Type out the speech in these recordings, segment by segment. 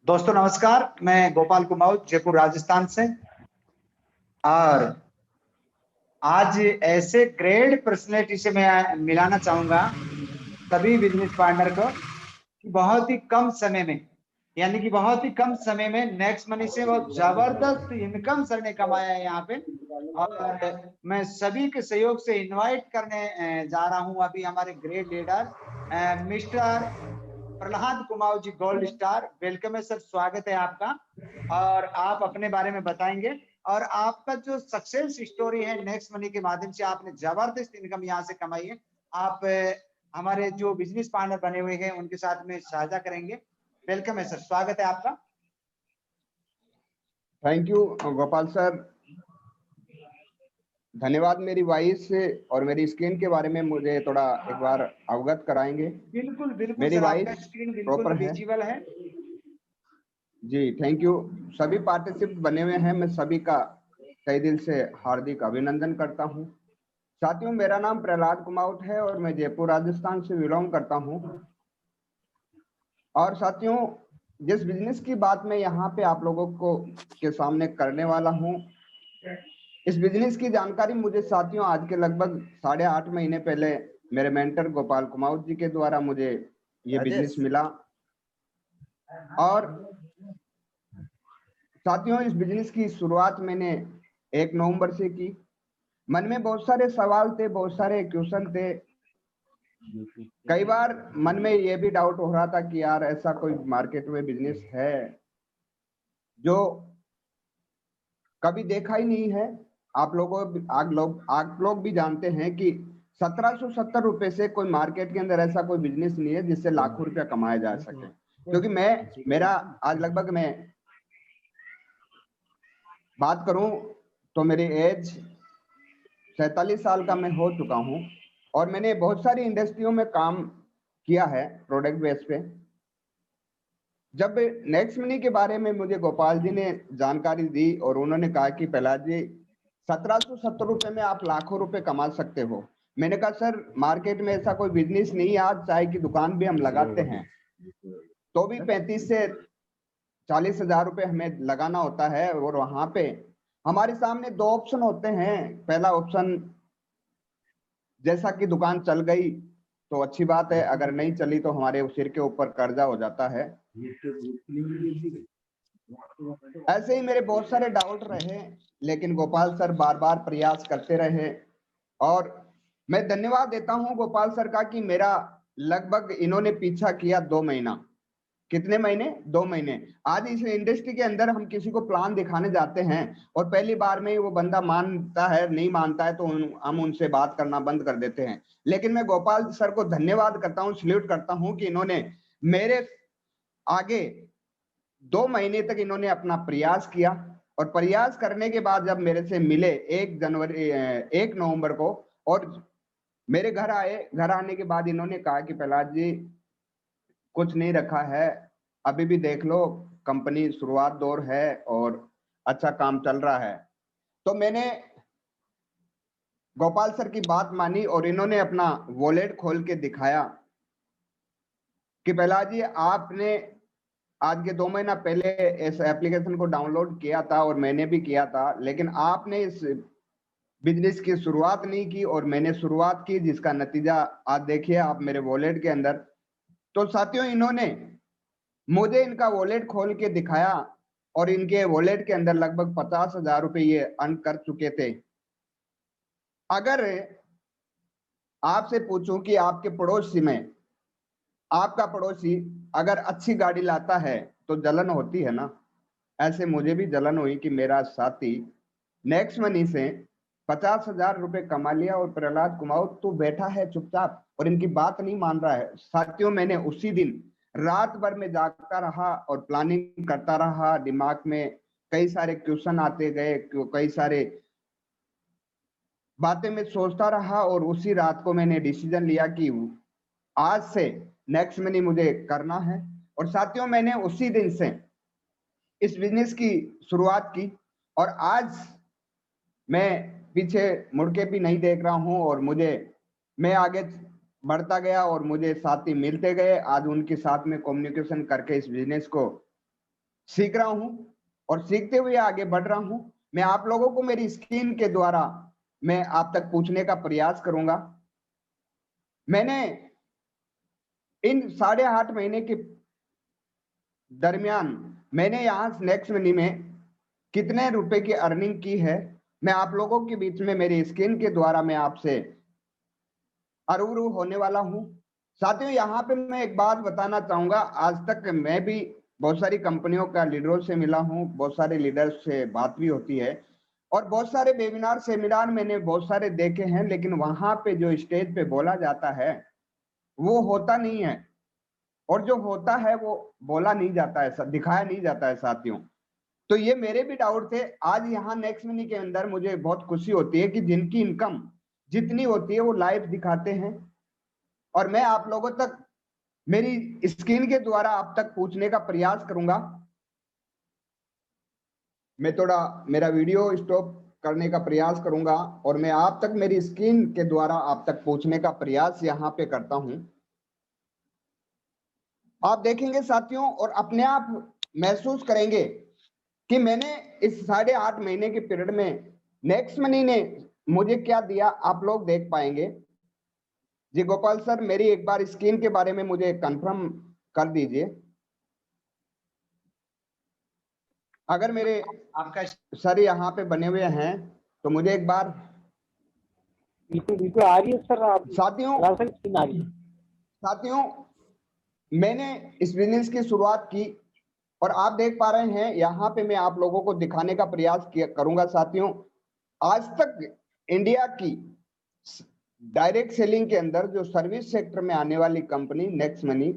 दोस्तों नमस्कार, मैं गोपाल कुमाऊत जयपुर राजस्थान से। और आज ऐसे ग्रेट पर्सनैलिटी से मैं मिलाना चाहूंगा सभी बिजनेस पार्टनर को कि बहुत ही कम समय में, यानी कि बहुत ही कम समय में नेक्स्ट मनी से बहुत जबरदस्त इनकम सर ने कमाया है यहाँ पे। और मैं सभी के सहयोग से इनवाइट करने जा रहा हूँ अभी हमारे great leader mister Prahlad Kumar ji, gold star. Welcome है सर, स्वागत है आपका। और आप अपने बारे में बताएंगे और आपका जो सक्सेस स्टोरी है नेक्स्ट मनी के माध्यम से आपने जबरदस्त इनकम यहाँ से कमाई है, आप हमारे जो बिजनेस पार्टनर बने हुए हैं उनके साथ में साझा करेंगे। वेलकम है सर, स्वागत है आपका। थैंक यू गोपाल सर, धन्यवाद। मेरी वॉइस और मेरी स्क्रीन के बारे में मुझे थोड़ा एक बार अवगत कराएंगे? बिल्कुल बिल्कुल मेरी सर, आपका वॉइस स्क्रीन बिल्कुल प्रॉपर है? विजिबल है। जी थैंक यू। सभी पार्टिसिपेंट बने हुए हैं, मैं सभी का तहे दिल से हार्दिक अभिनंदन करता हूं। साथियों, मेरा नाम प्रहलाद कुमाऊत है और मैं जयपुर राजस्थान से बिलोंग करता हूं। और साथियों, जिस बिजनेस की बात मैं यहाँ पे आप लोगों को के सामने करने वाला हूँ, इस बिजनेस की जानकारी मुझे साथियों आज के लगभग 8.5 महीने पहले मेरे मेंटर गोपाल कुमाऊत जी के द्वारा मुझे ये बिजनेस मिला। और साथियों, इस बिजनेस की शुरुआत मैंने 1 नवंबर से की। मन में बहुत सारे सवाल थे, बहुत सारे क्वेश्चन थे। कई बार मन में ये भी डाउट हो रहा था कि यार ऐसा कोई मार्केट में बिजनेस है जो कभी देखा ही नहीं है। आप लोग भी जानते हैं कि 1770 रुपए से कोई मार्केट के अंदर ऐसा कोई बिजनेस नहीं है जिससे लाखों रुपया कमाया जा सके। क्योंकि मेरा आज लगभग मैं बात करूं तो मेरी एज 47 साल का मैं हो चुका हूं और मैंने बहुत सारी इंडस्ट्रियों में काम किया है प्रोडक्ट बेस पे। जब नेक्स्ट मनी के बारे में मुझे गोपाल जी ने जानकारी दी और उन्होंने कहा कि प्रहलाद जी 1770 रुपए में आप लाखों रुपए कमा सकते हो, मैंने कहा सर मार्केट में ऐसा कोई बिजनेस नहीं है। आज चाय की दुकान भी हम लगाते हैं तो भी 35 से 40 हजार रुपए हमें लगाना होता है। और वहां पे हमारे सामने 2 ऑप्शन होते हैं। पहला ऑप्शन, जैसा कि दुकान चल गई तो अच्छी बात है, अगर नहीं चली तो हमारे सिर के ऊपर कर्जा हो जाता है। ऐसे ही मेरे बहुत सारे डाउट रहे, लेकिन गोपाल सर बार बार प्रयास करते रहे। और मैं धन्यवाद देता हूं गोपाल सर का कि मेरा लगभग इन्होंने पीछा किया 2 महीना। कितने महीने? 2 महीने। आज इस इंडस्ट्री के अंदर हम किसी को प्लान दिखाने जाते हैं और पहली बार में ही वो बंदा मानता है, नहीं मानता है तो हम उनसे बात करना बंद कर देते हैं। लेकिन मैं गोपाल सर को धन्यवाद करता हूं, सल्यूट करता हूं कि इन्होंने मेरे आगे 2 महीने तक इन्होंने अपना प्रयास किया। और प्रयास करने के बाद जब मेरे से मिले 1 नवंबर को और मेरे घर आए, घर आने के बाद इन्होंने कहा कि प्रहलाद जी कुछ नहीं रखा है, अभी भी देख लो, कंपनी शुरुआत दौर है और अच्छा काम चल रहा है। तो मैंने गोपाल सर की बात मानी और इन्होंने अपना वॉलेट खोल के दिखाया कि प्रहलाद जी आपने आज के 2 महीना पहले इस एप्लीकेशन को डाउनलोड किया था और मैंने भी किया था, लेकिन आपने इस बिजनेस की शुरुआत नहीं की और मैंने शुरुआत की, जिसका नतीजा आज देखिए आप मेरे वॉलेट के अंदर। तो साथियों, इन्होंने मुझे इनका वॉलेट खोल के दिखाया और इनके वॉलेट के अंदर लगभग 50,000 रुपए ये अर्न कर चुके थे। अगर आपसे पूछूं कि आपके पड़ोसी में आपका पड़ोसी अगर अच्छी गाड़ी लाता है तो जलन होती है ना। ऐसे मुझे भी जलन हुई कि मेरा साथी नेक्स्ट मनी से 50,000 रुपए कमा लिया और प्रहलाद कुमाऊत तू बैठा है चुपचाप और इनकी बात नहीं मान रहा है। साथियों, मैंने उसी दिन रात भर में जागता रहा और प्लानिंग करता रहा। दिमाग में कई सारे क्वेश्चन आते गए, कई सारे बातें मैं सोचता रहा और उसी रात को मैंने डिसीजन लिया कि आज से नेक्स्ट मनी मुझे करना है। और साथियों, मैंने उसी दिन से इस बिजनेस की शुरुआत की और आज मैं पीछे मुड़ के भी नहीं देख रहा हूं और मैं आगे बढ़ता गया और मुझे साथी मिलते गए। आज उनके साथ में कम्युनिकेशन करके इस बिजनेस को सीख रहा हूं और सीखते हुए आगे बढ़ रहा हूं। मैं आप लोगों को मेरी स्क्रीन के द्वारा मैं आप तक पूछने का प्रयास करूंगा। मैंने इन 8.5 महीने के दरमियान मैंने यहाँ नेक्स्ट मनी में कितने रुपए की अर्निंग की है, मैं आप लोगों के बीच में मेरी स्क्रीन के द्वारा मैं आपसे रूबरू होने वाला हूं। साथियों, यहाँ पे मैं एक बात बताना चाहूंगा, आज तक मैं भी बहुत सारी कंपनियों का लीडरों से मिला हूं, बहुत सारे लीडर्स से बात भी होती है और बहुत सारे वेबिनार सेमिनार मैंने बहुत सारे देखे हैं, लेकिन वहां पे जो स्टेज पे बोला जाता है वो होता नहीं है और जो होता है वो बोला नहीं जाता है, दिखाया नहीं जाता है साथियों। तो ये मेरे भी डाउट थे। आज यहाँ नेक्स्ट मनी के अंदर मुझे बहुत खुशी होती है कि जिनकी इनकम जितनी होती है वो लाइव दिखाते हैं और मैं आप लोगों तक मेरी स्क्रीन के द्वारा आप तक पूछने का प्रयास करूंगा। मैं थोड़ा मेरा वीडियो स्टॉप करने का प्रयास करूंगा और मैं आप तक मेरी स्क्रीन के द्वारा आप तक पूछने का प्रयास यहाँ पे करता हूं। आप देखेंगे साथियों और अपने आप महसूस करेंगे कि मैंने इस 8.5 महीने के पीरियड में नेक्स्ट मनी ने मुझे क्या दिया, आप लोग देख पाएंगे। जी गोपाल सर, मेरी एक बार स्क्रीन के बारे में मुझे कंफर्म कर दीजिए। अगर मेरे आपका सर यहाँ पे बने हुए हैं तो मुझे एक बार बिल्कुल आ रही है सर। आप साथियों आ रही है। साथियों, मैंने इस बिजनेस की शुरुआत की और आप देख पा रहे हैं यहाँ पे मैं आप लोगों को दिखाने का प्रयास करूंगा। साथियों, आज तक इंडिया की डायरेक्ट सेलिंग के अंदर जो सर्विस सेक्टर में आने वाली कंपनी नेक्स्ट मनी,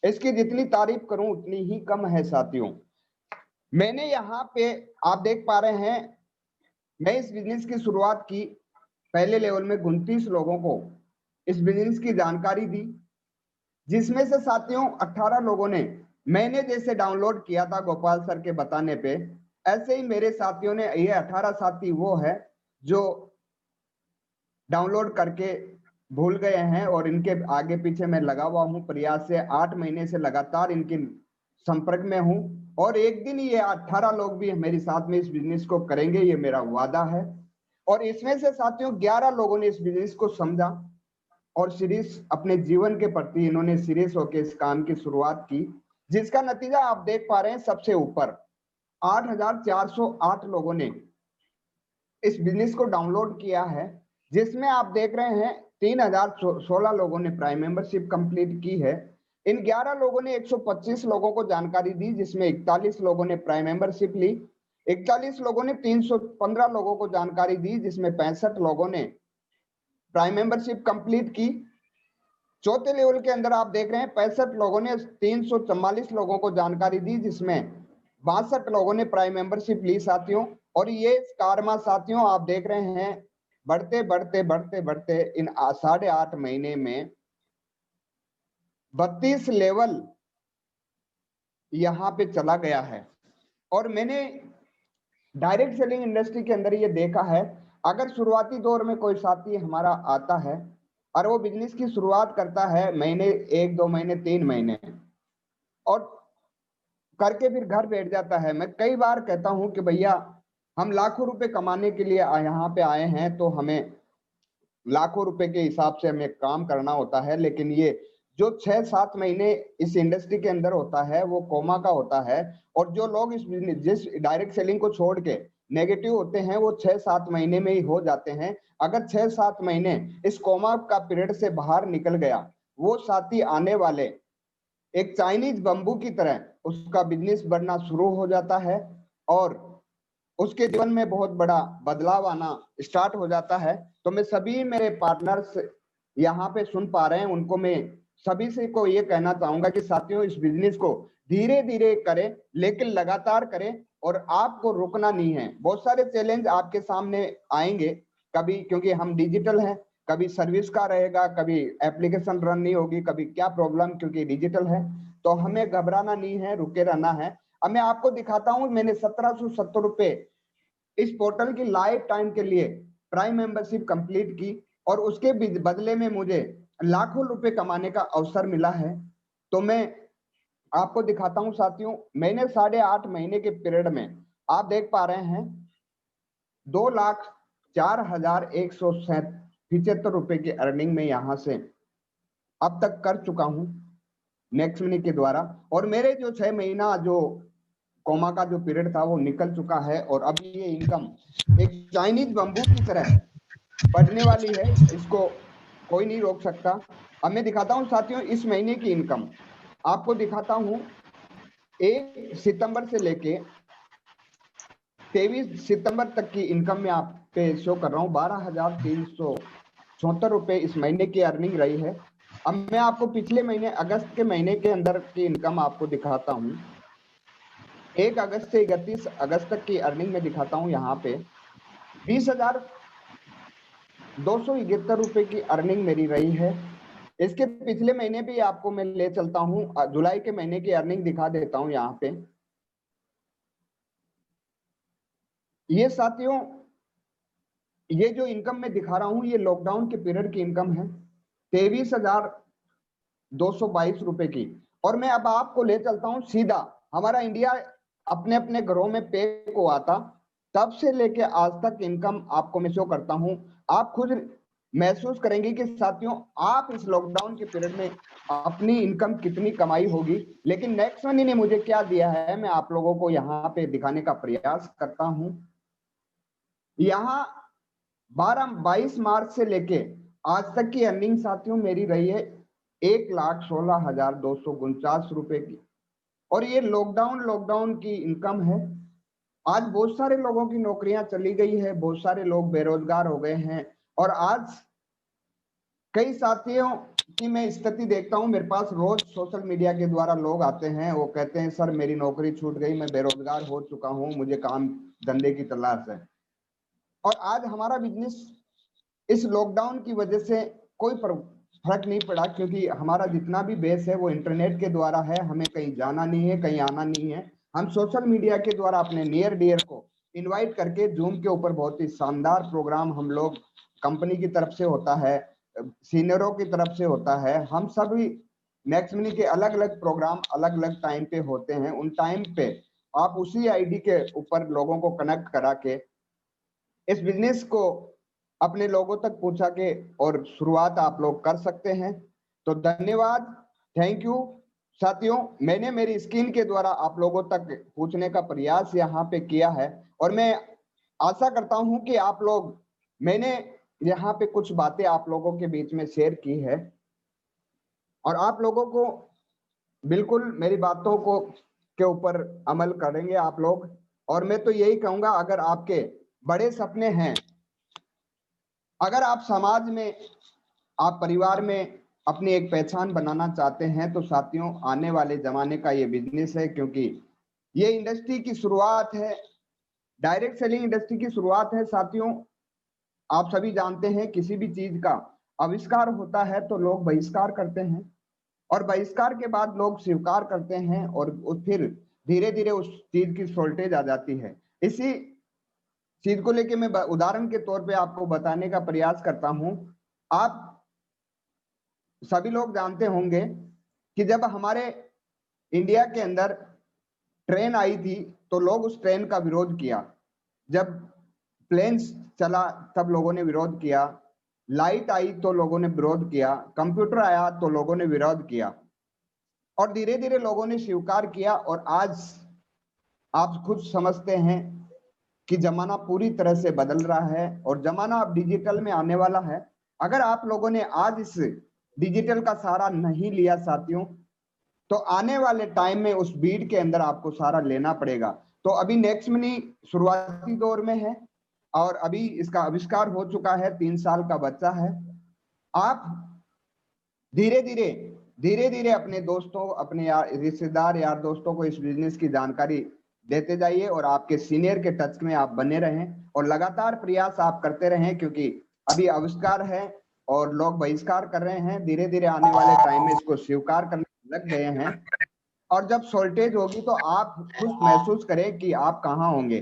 इसकी जितनी तारीफ करूं उतनी ही कम है साथियों। मैंने यहाँ पे आप देख पा रहे हैं, मैं इस बिजनेस की शुरुआत की, पहले लेवल में 29 लोगों को इस बिजनेस की जानकारी दी, जिसमें से साथियों 18 लोगों ने मैंने जैसे डाउनलोड किया था गोपाल सर के बताने पे, ऐसे ही मेरे साथियों ने, ये 18 साथी वो है जो डाउनलोड करके भूल गए हैं और इनके आगे पीछे मैं लगा हुआ हूं प्रयास से। 8 महीने से लगातार इनके संपर्क में हूं और एक दिन ये 18 लोग भी मेरे साथ में इस बिजनेस को करेंगे, ये मेरा वादा है। और इसमें से साथियों 11 लोगों ने इस बिजनेस को समझा और सीरियस अपने जीवन के प्रति इन्होंने सीरियस होकर इस काम की शुरुआत की, जिसका नतीजा आप देख पा रहे हैं। सबसे ऊपर 8,408 लोगों ने इस बिजनेस को डाउनलोड किया है, जिसमें आप देख रहे हैं 3,016 लोगों ने प्राइम मेंबरशिप कंप्लीट की है। इन 11 लोगों ने 125 लोगों को जानकारी दी, जिसमें 41 लोगों ने प्राइम मेंबरशिप ली, 41 लोगों ने 315 लोगों को जानकारी दी, जिसमें 65 लोगों ने प्राइम मेंबरशिप कंप्लीट की। चौथे लेवल के अंदर आप देख रहे हैं 65 लोगों ने 344 लोगों को जानकारी दी, जिसमें 62 लोगों ने प्राइम मेंबरशिप ली साथियों। और ये कारमा साथियों आप देख रहे हैं बढ़ते बढ़ते बढ़ते बढ़ते इन 8.5 महीने में 32 लेवल यहाँ पे चला गया है। और मैंने डायरेक्ट सेलिंग इंडस्ट्री के अंदर ये देखा है, अगर शुरुआती दौर में कोई साथी हमारा आता है और वो बिजनेस की शुरुआत करता है महीने 1, 2 महीने, 3 महीने और करके फिर घर बैठ जाता है, मैं कई बार कहता हूं कि भैया हम लाखों रुपए कमाने के लिए यहाँ पे आए हैं, तो हमें लाखों रुपए के हिसाब से हमें काम करना होता है। लेकिन ये जो 6-7 महीने इस इंडस्ट्री के अंदर होता है वो कोमा का होता है। और जो लोग इस जिस डायरेक्ट सेलिंग को छोड़ के नेगेटिव होते हैं वो 6-7 महीने में ही हो जाते हैं। अगर 6-7 महीने इस कोमा का पीरियड से बाहर निकल गया, वो साथी आने वाले एक चाइनीज बम्बू की तरह उसका बिजनेस बढ़ना शुरू हो जाता है और उसके जीवन में बहुत बड़ा बदलाव आना स्टार्ट हो जाता है। तो मैं सभी मेरे पार्टनर्स यहाँ पे सुन पा रहे हैं, उनको मैं सभी से को ये कहना चाहूंगा कि साथियों इस बिजनेस को धीरे धीरे करें, लेकिन लगातार करें और आपको रुकना नहीं है। बहुत सारे चैलेंज आपके सामने आएंगे कभी, क्योंकि हम डिजिटल हैं, कभी सर्विस का रहेगा, कभी एप्लीकेशन रन नहीं होगी, कभी क्या प्रॉब्लम, क्योंकि डिजिटल है। तो हमें घबराना नहीं है, रुके रहना है। अब मैं आपको दिखाता हूं, मैंने 1770 रुपए इस पोर्टल की लाइफ टाइम के लिए प्राइम मेंबरशिप कंप्लीट की और उसके बदले में मुझे लाखों रुपए कमाने का अवसर मिला है। तो मैं आपको दिखाता हूं साथियों, मैंने 8.5 महीने के पीरियड में आप देख पा रहे हैं 2,04,175 रुपए की अर्निंग में यहां से अब तक कर चुका हूं नेक्स्ट मनी के द्वारा। और मेरे जो 6 महीना जो कोमा का जो पीरियड था वो निकल चुका है और अब ये इनकम एक चाइनीज बम्बू की तरह बढ़ने वाली है, इसको कोई नहीं रोक सकता। अब मैं दिखाता हूं साथियों इस महीने की इनकम आपको दिखाता हूं। 1 सितंबर से लेके 23 सितंबर तक की इनकम में आप पे शो कर रहा हूं। 12,374 रुपए इस महीने की अर्निंग रही है। अब मैं आपको पिछले महीने अगस्त के महीने के अंदर की इनकम आपको दिखाता हूं। 1 अगस्त से 31 अगस्त तक की अर्निंग में दिखाता हूं। यहाँ पे 20,271 रुपए की अर्निंग मेरी रही है। इसके पिछले महीने भी आपको मैं ले चलता हूं, जुलाई के महीने की अर्निंग दिखा देता हूं। यहाँ पे ये साथियों ये जो इनकम मैं दिखा रहा हूं ये लॉकडाउन के पीरियड की इनकम है 23,222 रुपए की। और मैं अब आपको ले चलता हूं सीधा हमारा इंडिया अपने अपने घरों में पे को आता तब से लेके आज तक इनकम आपको मैं शो करता हूं। आप खुद महसूस करेंगे कि साथियों आप इस लॉकडाउन के पीरियड में अपनी इनकम कितनी कमाई होगी। लेकिन नेक्स्ट मनी ने मुझे क्या दिया है मैं आप लोगों को यहाँ पे दिखाने का प्रयास करता हूं। यहाँ 22 मार्च से लेके आज तक की अर्निंग साथियों मेरी रही है 1,16,249 रुपए की। और ये लॉकडाउन की इनकम है। आज बहुत सारे लोगों की नौकरियां चली गई है, बहुत सारे लोग बेरोजगार हो गए हैं। और आज कई साथियों की मैं स्थिति देखता हूं, मेरे पास रोज सोशल मीडिया के द्वारा लोग आते हैं, वो कहते हैं सर मेरी नौकरी छूट गई, मैं बेरोजगार हो चुका हूं, मुझे काम धंधे की तलाश है। और आज हमारा बिजनेस इस लॉकडाउन की वजह से कोई फर्क नहीं पड़ा, क्योंकि हमारा जितना भी बेस है वो इंटरनेट के द्वारा है। हमें कहीं जाना नहीं है, कहीं आना नहीं है। हम सोशल मीडिया के द्वारा अपने नियर डियर को इनवाइट करके जूम के ऊपर बहुत ही शानदार प्रोग्राम हम लोग कंपनी की तरफ से होता है, सीनियरों की तरफ से होता है। हम सभी नेक्स्ट मनी के अलग अलग प्रोग्राम अलग अलग टाइम पे होते हैं। उन टाइम पे आप उसी आईडी के ऊपर लोगों को कनेक्ट करा के इस बिजनेस को अपने लोगों तक पहुंचा के और शुरुआत आप लोग कर सकते हैं। तो धन्यवाद, थैंक यू साथियों। मैंने मेरी स्क्रीन के द्वारा आप लोगों तक पूछने का प्रयास यहाँ पे किया है और मैं आशा करता हूं कि आप लोग, मैंने यहाँ पे कुछ बातें आप लोगों के बीच में शेयर की है और आप लोगों को बिल्कुल मेरी बातों को के ऊपर अमल करेंगे आप लोग। और मैं तो यही कहूंगा, अगर आपके बड़े सपने हैं, अगर आप समाज में, आप परिवार में अपनी एक पहचान बनाना चाहते हैं, तो साथियों आने वाले जमाने का ये बिजनेस है, क्योंकि ये इंडस्ट्री की शुरुआत है, डायरेक्ट सेलिंग इंडस्ट्री की शुरुआत है। साथियों आप सभी जानते हैं किसी भी चीज का आविष्कार होता है तो लोग बहिष्कार करते हैं और बहिष्कार के बाद लोग स्वीकार करते हैं और फिर धीरे धीरे उस चीज की शॉर्टेज आ जाती है। इसी चीज को लेके मैं उदाहरण के तौर पे आपको बताने का प्रयास करता हूं। आप सभी लोग जानते होंगे कि जब हमारे इंडिया के अंदर ट्रेन आई थी तो लोग उस ट्रेन का विरोध किया। जब प्लेन चला तब लोगों ने विरोध किया, लाइट आई तो लोगों ने विरोध किया, कंप्यूटर आया तो लोगों ने विरोध किया और धीरे धीरे लोगों ने स्वीकार किया। और आज आप खुद समझते हैं कि जमाना पूरी तरह से बदल रहा है और जमाना अब डिजिटल में आने वाला है। अगर आप लोगों ने आज इस डिजिटल का सहारा नहीं लिया साथियों, तो आने वाले टाइम में उस भीड़ के अंदर आपको सहारा लेना पड़ेगा। तो अभी नेक्स्ट मनी शुरुआती दौर में है और अभी इसका आविष्कार हो चुका है, 3 साल का बच्चा है। आप धीरे धीरे अपने दोस्तों, अपने रिश्तेदार, यार दोस्तों को इस बिजनेस की जानकारी देते जाइए और आपके सीनियर के टच में आप बने रहें और लगातार प्रयास आप करते रहें, क्योंकि अभी आविष्कार है और लोग बहिष्कार कर रहे हैं। धीरे धीरे आने वाले टाइम में इसको स्वीकार करने लग गए हैं और जब शॉर्टेज होगी तो आप खुद महसूस करें कि आप कहाँ होंगे,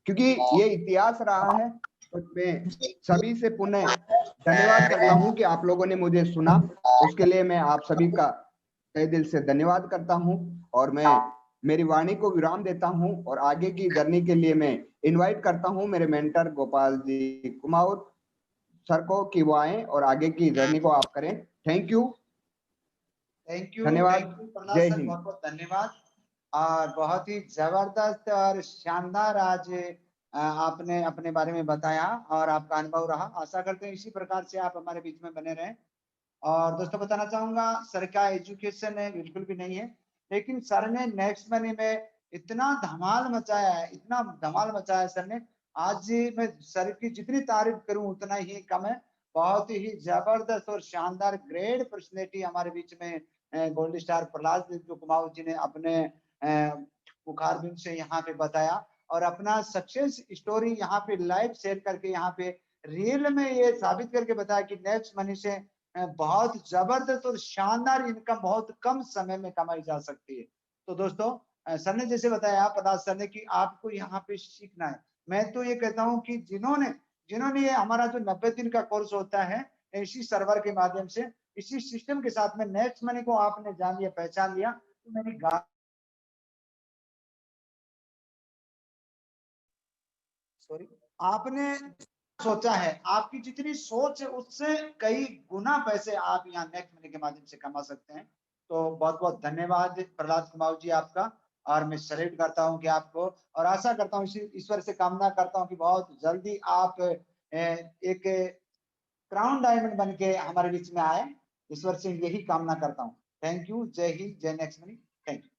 क्योंकि ये इतिहास रहा है। तो मैं सभी से पुनः धन्यवाद करता हूं कि आप लोगों ने मुझे सुना, उसके लिए मैं आप सभी का तहे दिल से धन्यवाद करता हूं और मैं मेरी वाणी को विराम देता हूं और आगे की जर्नी के लिए मैं इनवाइट करता हूं मेरे मेंटर गोपाल जी कुमाऊत सर को कि वो आए और आगे की जर्नी को आप करें। Thank you. धन्यवाद। प्रहलाद जय सर, हिंद। बहुत बहुत धन्यवाद। और बहुत ही जबरदस्त और शानदार आज आपने अपने बारे में बताया और आपका अनुभव रहा। आशा करते हैं इसी प्रकार से आप हमारे बीच में बने रहें। और दोस्तों बताना चाहूंगा, सर का एजुकेशन है बिल्कुल भी नहीं है, लेकिन सर ने नेक्स्ट मनी में इतना धमाल मचाया है, इतना धमाल मचाया है सर ने। आज मैं सर की जितनी तारीफ करूं उतना ही कम है। बहुत ही जबरदस्त और शानदार ग्रेट पर्सनैलिटी हमारे बीच में गोल्ड स्टार प्रहलाद जो कुमाऊं जी ने अपने बुखार बिंद से यहाँ पे बताया और अपना सक्सेस स्टोरी यहाँ पे लाइव शेयर करके यहाँ पे रियल में ये साबित करके बताया कि नेक्स्ट मनी से बहुत जबरदस्त और शानदार इनकम बहुत कम समय में कमाई जा सकती है। तो दोस्तों सर ने जैसे बताया, प्रहलाद सर ने, कि आपको यहाँ पे सीखना है। मैं तो ये कहता हूँ कि जिन्होंने जिन्होंने ये हमारा जो 90 दिन का कोर्स होता है, इसी सर्वर के माध्यम से, इसी सिस्टम के साथ में नेक्स्ट मनी को आपने जान लिया, पहचान लिया, तो मेरी सॉरी आपने सोचा है, आपकी जितनी सोच है उससे कई गुना पैसे आप यहाँ नेक्स्ट मनी के माध्यम से कमा सकते हैं। तो बहुत बहुत धन्यवाद प्रहलाद कुमाऊं जी आपका। और मैं सैल्यूट करता हूं कि आपको, और आशा करता हूं, ईश्वर से कामना करता हूं कि बहुत जल्दी आप एक क्राउन डायमंड बन के हमारे बीच में आए। ईश्वर से यही कामना करता हूं। Thank you. जय हिंद, जय नेक्स्ट मनी। Thank you.